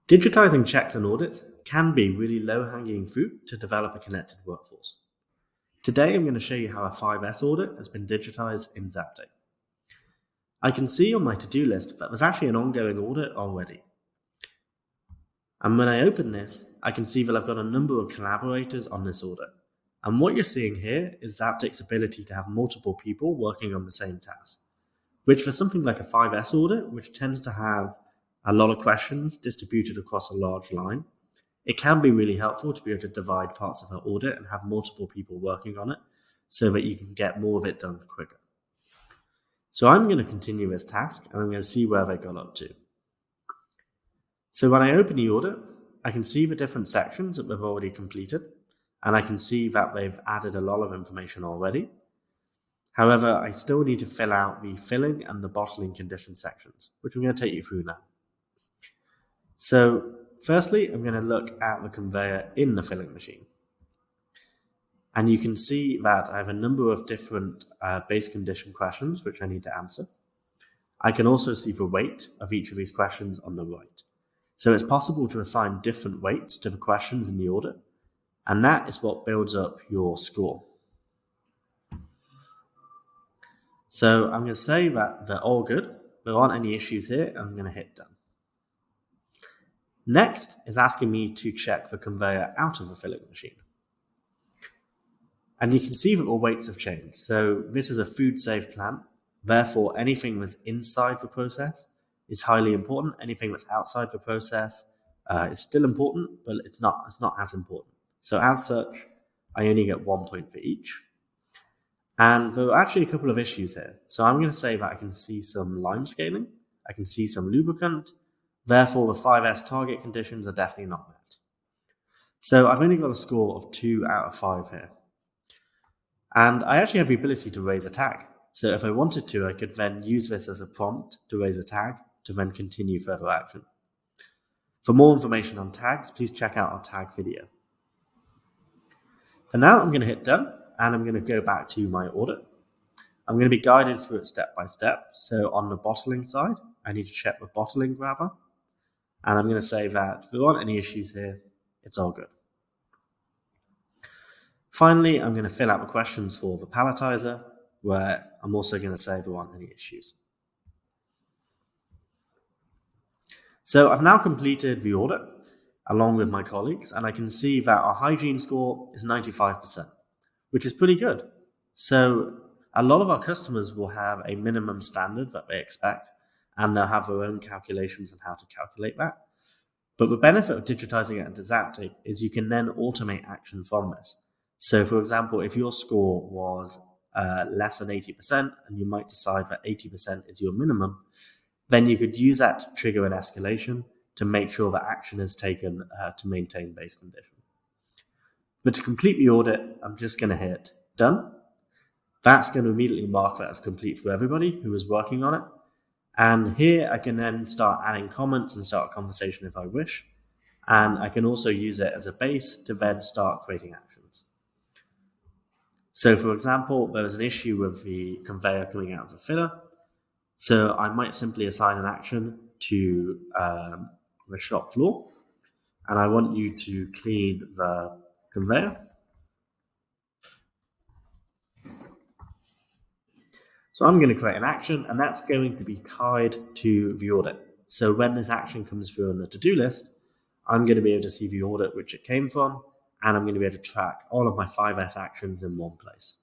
Digitizing checks and audits can be really low-hanging fruit to develop a connected workforce. Today, I'm going to show you how a 5S audit has been digitized in Zaptic. I can see on my to-do list that there's actually an ongoing audit already. And when I open this, I can see that I've got a number of collaborators on this audit. And what you're seeing here is Zaptic's ability to have multiple people working on the same task, which for something like a 5S audit, which tends to have a lot of questions distributed across a large line, it can be really helpful to be able to divide parts of an audit and have multiple people working on it so that you can get more of it done quicker. So I'm going to continue this task and I'm going to see where they got up to. So when I open the audit, I can see the different sections that they've already completed, and I can see that they've added a lot of information already. However, I still need to fill out the filling and the bottling condition sections, which I'm going to take you through now. So firstly, I'm going to look at the conveyor in the filling machine. And you can see that I have a number of different base condition questions which I need to answer. I can also see the weight of each of these questions on the right. So it's possible to assign different weights to the questions in the audit, and that is what builds up your score. So I'm going to say that they're all good. There aren't any issues here. I'm going to hit done. Next is asking me to check the conveyor out of the filling machine. And you can see that the weights have changed. So this is a food-safe plant. Therefore, anything that's inside the process is highly important. Anything that's outside the process is still important, but it's not as important. So as such, I only get 1 point for each. And there are actually a couple of issues here. So I'm going to say that I can see some lime scaling. I can see some lubricant. Therefore, the 5S target conditions are definitely not met. So I've only got a score of 2 out of 5 here. And I actually have the ability to raise a tag. So if I wanted to, I could then use this as a prompt to raise a tag to then continue further action. For more information on tags, please check out our tag video. For now, I'm going to hit done, and I'm going to go back to my audit. I'm going to be guided through it step by step. So on the bottling side, I need to check the bottling grabber. And I'm going to say that if there aren't any issues here, it's all good. Finally, I'm going to fill out the questions for the palletizer, where I'm also going to say there aren't any issues. So I've now completed the audit along with my colleagues, and I can see that our hygiene score is 95%, which is pretty good. So a lot of our customers will have a minimum standard that they expect, and they'll have their own calculations on how to calculate that. But the benefit of digitizing it into Zaptic is you can then automate action from this. So for example, if your score was less than 80%, and you might decide that 80% is your minimum, then you could use that to trigger an escalation to make sure that action is taken to maintain base condition. But to complete the audit, I'm just going to hit done. That's going to immediately mark that as complete for everybody who is working on it. And here I can then start adding comments and start a conversation if I wish. And I can also use it as a base to then start creating actions. So for example, there was an issue with the conveyor coming out of the filler. So I might simply assign an action to the shop floor. And I want you to clean the conveyor. So I'm going to create an action, and that's going to be tied to the audit. So when this action comes through on the to-do list, I'm going to be able to see the audit which it came from, and I'm going to be able to track all of my 5S actions in one place.